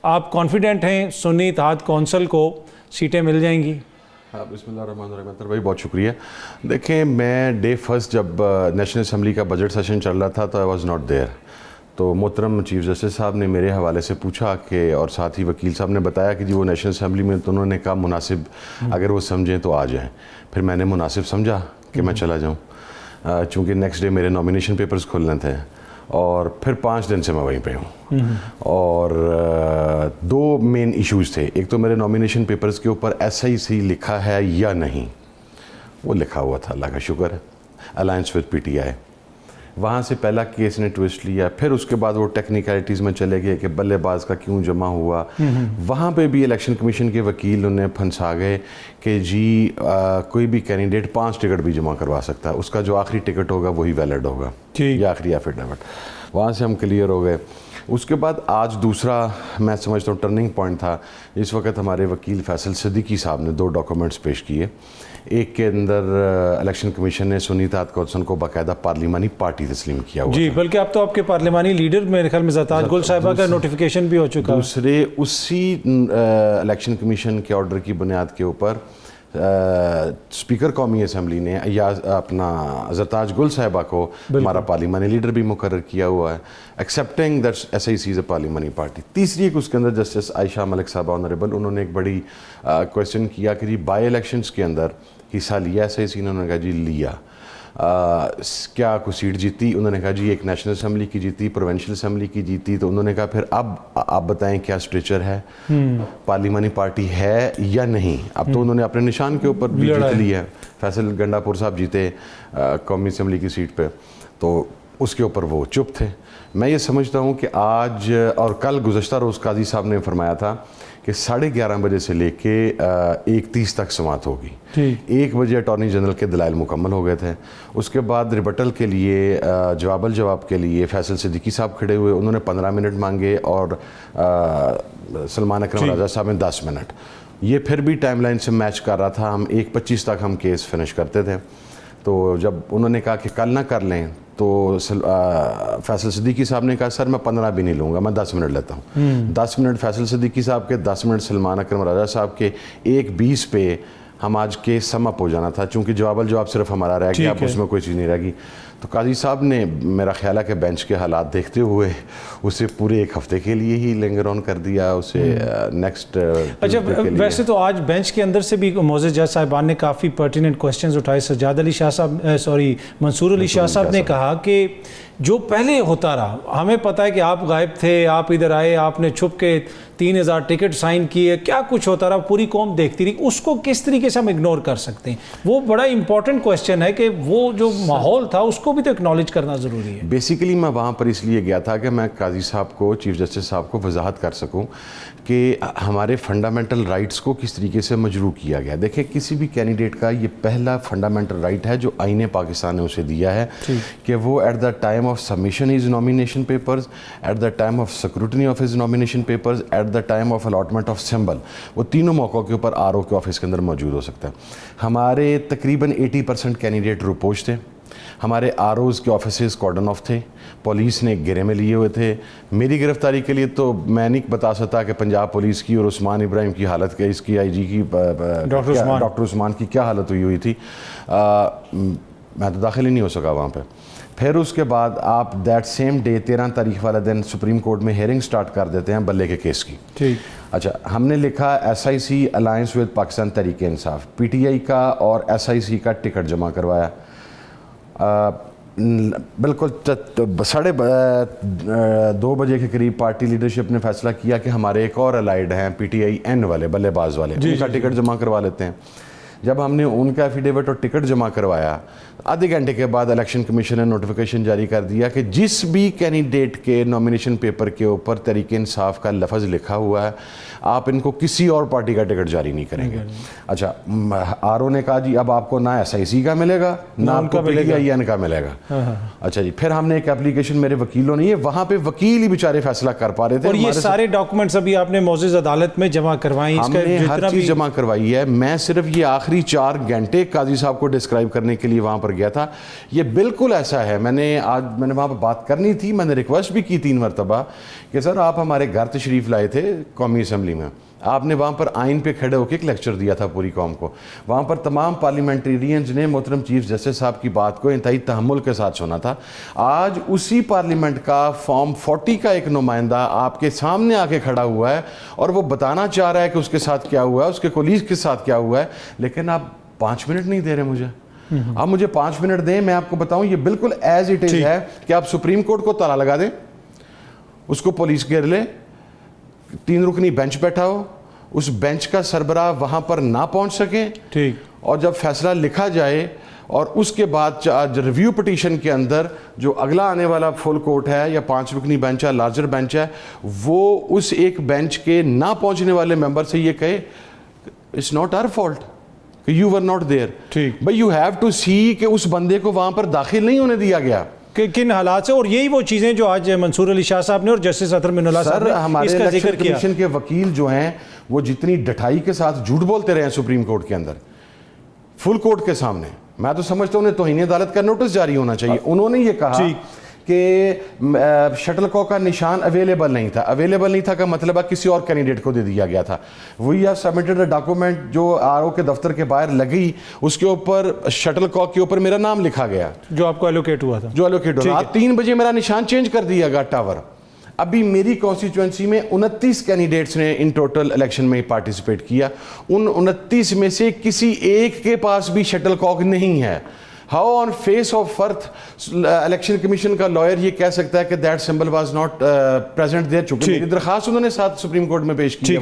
آپ کانفیڈنٹ ہیں سنی اتحاد کونسل کو سیٹیں مل جائیں گی؟ بسم اللہ الرحمن الرحیم. انتر بھائی بہت شکریہ. دیکھیں میں ڈے فرسٹ جب نیشنل اسمبلی کا بجٹ سیشن چل رہا تھا تو آئی واز ناٹ دیئر. تو محترم چیف جسٹس صاحب نے میرے حوالے سے پوچھا کہ اور ساتھ ہی وکیل صاحب نے بتایا کہ جی وہ نیشنل اسمبلی میں تو انہوں نے کہا مناسب اگر وہ سمجھیں تو آ جائیں. پھر میں نے مناسب سمجھا کہ میں چلا جاؤں چونکہ نیکسٹ ڈے میرے نامینیشن پیپرز کھلنے تھے اور پھر 5 دن سے میں وہیں پہ ہوں. اور 2 مین ایشوز تھے. ایک تو میرے نامینیشن پیپرز کے اوپر SIC لکھا ہے یا نہیں. وہ لکھا ہوا تھا اللہ کا شکر ہے الائنس وتھ PTI. وہاں سے پہلا کیس نے ٹوسٹ لیا. پھر اس کے بعد وہ ٹیکنیکلٹیز میں چلے گئے کہ بلے باز کا کیوں جمع ہوا. وہاں پہ بھی الیکشن کمیشن کے وکیل انہیں پھنسا گئے کہ جی کوئی بھی کینڈیڈیٹ 5 ٹکٹ بھی جمع کروا سکتا ہے, اس کا جو آخری ٹکٹ ہوگا وہی ویلڈ ہوگا یا آخری ایفیڈیوٹ. وہاں سے ہم کلیئر ہو گئے. اس کے بعد آج دوسرا میں سمجھتا ہوں ٹرننگ پوائنٹ تھا. اس وقت ہمارے وکیل فیصل صدیقی صاحب نے 2 ڈاکومنٹس پیش کیے. ایک کے اندر الیکشن کمیشن نے سنی اتحاد کونسل کو باقاعدہ پارلیمانی پارٹی تسلیم کیا ہوا جی, بلکہ اب تو آپ کے پارلیمانی لیڈر میرے خیال میں زرتاج گل صاحبہ کا نوٹیفیکیشن بھی ہو چکا. دوسرے اسی الیکشن کمیشن کے آرڈر کی بنیاد کے اوپر اسپیکر قومی اسمبلی نے یا اپنا زرتاج گل صاحبہ کو ہمارا پارلیمانی لیڈر بھی مقرر کیا ہوا ہے ایکسیپٹنگ دیٹ SIC از اے پارلیمانی پارٹی. تیسری ایک اس کے اندر جسٹس عائشہ ملک صاحبہ آنریبل, انہوں نے ایک بڑی کویسچن کیا کہ جی بائی الیکشنز کے اندر حصہ لیا SIC نے. انہوں نے کہا جی لیا. کیا کوئی سیٹ جیتی؟ انہوں نے کہا جی ایک نیشنل اسمبلی کی جیتی, پروونشل اسمبلی کی جیتی. تو انہوں نے کہا پھر اب آپ بتائیں کیا اسٹریچر ہے, پارلیمانی پارٹی ہے یا نہیں. اب تو انہوں نے اپنے نشان کے اوپر بھی جیت لی ہے. فیصل گنڈا پور صاحب جیتے قومی اسمبلی کی سیٹ پہ, تو اس کے اوپر وہ چپ تھے. میں یہ سمجھتا ہوں کہ آج اور کل گزشتہ روز قاضی صاحب نے فرمایا تھا کہ 11:30 بجے سے لے کے 1:30 تک سماعت ہوگی. 1 بجے اٹارنی جنرل کے دلائل مکمل ہو گئے تھے. اس کے بعد ریبٹل کے لیے جواب الجواب کے لیے فیصل صدیقی صاحب کھڑے ہوئے. انہوں نے 15 منٹ مانگے اور سلمان اکرم راجہ صاحب نے 10 منٹ. یہ پھر بھی ٹائم لائن سے میچ کر رہا تھا. ہم 1:25 تک ہم کیس فنش کرتے تھے. تو جب انہوں نے کہا کہ کل نہ کر لیں تو فیصل صدیقی صاحب نے کہا سر میں 15 بھی نہیں لوں گا, میں 10 منٹ لیتا ہوں. 10 منٹ فیصل صدیقی صاحب کے, 10 منٹ سلمان اکرم راجہ صاحب کے. 1:20 پہ ہم آج کیس سم اپ ہو جانا تھا چونکہ جواب الجواب صرف ہمارا رہ گیا, اب اس میں کوئی چیز نہیں رہ گئی. تو قاضی صاحب نے میرا خیال ہے کہ بینچ کے حالات دیکھتے ہوئے اسے پورے 1 ہفتے کے لیے ہی لنگر آن کر دیا, اسے نیکسٹ. اچھا, ویسے تو آج بینچ کے اندر سے بھی معزز جج صاحبان نے کافی پرٹیننٹ کوسچنز اٹھائے. سجاد علی شاہ صاحب منصور علی شاہ صاحب نے کہا کہ جو پہلے ہوتا رہا, ہمیں پتہ ہے کہ آپ غائب تھے, آپ ادھر آئے, آپ نے چھپ کے 3000 ٹکٹ سائن کیے, کیا کچھ ہوتا رہا, پوری قوم دیکھتی رہی, اس کو کس طریقے سے ہم اگنور کر سکتے ہیں؟ وہ بڑا امپورٹنٹ کویسچن ہے کہ وہ جو ماحول تھا اس کو بھی تو اکنالج کرنا ضروری ہے. بیسیکلی میں وہاں پر اس لیے گیا تھا کہ میں قاضی صاحب کو, چیف جسٹس صاحب کو وضاحت کر سکوں کہ ہمارے فنڈامنٹل رائٹس کو کس طریقے سے مجروح کیا گیا. دیکھیں کسی بھی کینڈیڈیٹ کا یہ پہلا فنڈامنٹل رائٹ ہے جو آئین پاکستان نے اسے دیا ہے کہ وہ at the time of submission his nomination papers, at the time of scrutiny of his nomination papers, at the time of allotment of symbol, وہ تینوں موقعوں کے اوپر RO کے آفس کے اندر موجود ہو سکتا ہے. ہمارے تقریباً 80% کینڈیڈیٹ روپوش تھے. ہمارے ROز کے آفیسز کارڈن آف تھے. پولیس نے گھیرے میں لیے ہوئے تھے. میری گرفتاری کے لیے تو میں نہیں بتا سکتا کہ پنجاب پولیس کی اور عثمان ابراہیم کی حالت اس کی IG کی ڈاکٹر عثمان کی کیا حالت ہوئی تھی. میں تو داخل ہی نہیں ہو سکا وہاں پہ. پھر اس کے بعد آپ دیٹ سیم ڈے 13 تاریخ والے دن سپریم کورٹ میں ہیئرنگ سٹارٹ کر دیتے ہیں بلے کے کیس کی. اچھا, ہم نے لکھا SIC alliance with Pakistan Tehreek Insaf, PTI کا اور SIC کا ٹکٹ جمع کروایا. بالکل 2:30 بجے کے قریب پارٹی لیڈرشپ نے فیصلہ کیا کہ ہمارے ایک اور الائیڈ ہیں PTI N والے, بلے باز والے, ان کا ٹکٹ جمع کروا لیتے ہیں. جب ہم نے ان کا ایفیڈیوٹ اور ٹکٹ جمع کروایا, آدھے گھنٹے کے بعد الیکشن کمیشن نے نوٹیفیکیشن جاری کر دیا کہ جس بھی کینڈیڈیٹ کے نامینیشن پیپر کے اوپر تحریک انصاف کا لفظ لکھا ہوا ہے آپ ان کو کسی اور پارٹی کا ٹکٹ جاری نہیں کریں گے. اچھا, RO نے کہا جی اب آپ کو نہ SIC کا ملے گا نہ آپ کو PTI N کا ملے گا. اچھا جی, پھر ہم نے ایک اپلیکیشن, میرے وکیلوں نے, یہ وہاں پہ وکیل ہی بیچارے فیصلہ کر پا رہے تھے, اور یہ سارے ڈاکومنٹس ابھی آپ نے معزز عدالت میں جمع کروائی, ہم نے ہر چیز جمع کروائی ہے. میں صرف یہ آخری 4 گھنٹے قاضی صاحب کو ڈسکرائب کرنے کے لیے وہاں پر گیا تھا. یہ بالکل ایسا ہے. میں نے وہاں پہ بات کرنی تھی, میں نے ریکویسٹ بھی کی 3 مرتبہ کہ سر آپ ہمارے گھر تشریف لائے تھے قومی اسمبلی میں, آپ نے وہاں پر آئین پہ کھڑے ہو کے ایک لیکچر دیا تھا پوری قوم کو. وہاں پر تمام پارلیمنٹیرینز نے محترم چیف جسٹس صاحب کی بات کو انتہائی تحمل کے ساتھ سنا تھا. آج اسی پارلیمنٹ کا فارم 40 کا ایک نمائندہ آپ کے سامنے آ کے کھڑا ہوا ہے اور وہ بتانا چاہ رہا ہے کہ اس کے ساتھ کیا ہوا ہے, اس کے کولیگ کے ساتھ کیا ہوا ہے, لیکن آپ 5 منٹ نہیں دے رہے مجھے. آپ مجھے 5 منٹ دیں, میں آپ کو بتاؤں یہ بالکل ایز اٹ از ہے کہ آپ سپریم کورٹ کو تالا لگا دیں, اس کو پولیس گھیر لے, 3 رکنی بینچ بیٹھا ہو, اس بینچ کا سربراہ وہاں پر نہ پہنچ سکے, ٹھیک, اور جب فیصلہ لکھا جائے اور اس کے بعد ریویو پٹیشن کے اندر جو اگلا آنے والا فل کورٹ ہے یا 5 رکنی بینچ ہے, لارجر بینچ ہے, وہ اس ایک بینچ کے نہ پہنچنے والے ممبر سے یہ کہے اٹس ناٹ آور فالٹ کہ یو ور ناٹ دیئر, ٹھیک, بٹ یو ہیو ٹو سی کہ اس بندے کو وہاں پر داخل نہیں ہونے دیا گیا کہ کن حالات سے. اور یہی وہ چیزیں جو آج منصور علی شاہ صاحب نے اور جسٹس اطہر من اللہ صاحب نے اس کا ذکر کیا. کمیشن کے وکیل جو ہیں وہ جتنی ڈٹھائی کے ساتھ جھوٹ بولتے رہے ہیں سپریم کورٹ کے اندر فل کورٹ کے سامنے, میں تو سمجھتا ہوں انہیں توہین عدالت کا نوٹس جاری ہونا چاہیے. انہوں نے یہ کہا کہ شٹل کاک کا نشان اویلیبل نہیں تھا. اویلیبل نہیں تھا کا مطلب ہے کسی اور کینڈیڈیٹ کو دے دیا گیا تھا. We have submitted a document جو آر او کے دفتر کے باہر لگی, اس کے اوپر شٹل کاک کے اوپر میرا نام لکھا گیا جو آپ کو ایلوکیٹ ہوا تھا, جو ایلوکیٹ ہوا. 3 بجے میرا نشان چینج کر دیا گیا ٹاور. ابھی میری کانسٹیچوئنسی میں 29 کینڈیڈیٹس نے ان ٹوٹل الیکشن میں پارٹیسپیٹ کیا. ان 29 میں سے کسی ایک کے پاس بھی شٹل کاک نہیں ہے. How on face of earth election commission کا لائر یہ کہہ سکتا ہے کہ that symbol was not present there, چونکہ میری درخواست انہوں نے ساتھ سپریم کورٹ میں پیش کی ہے.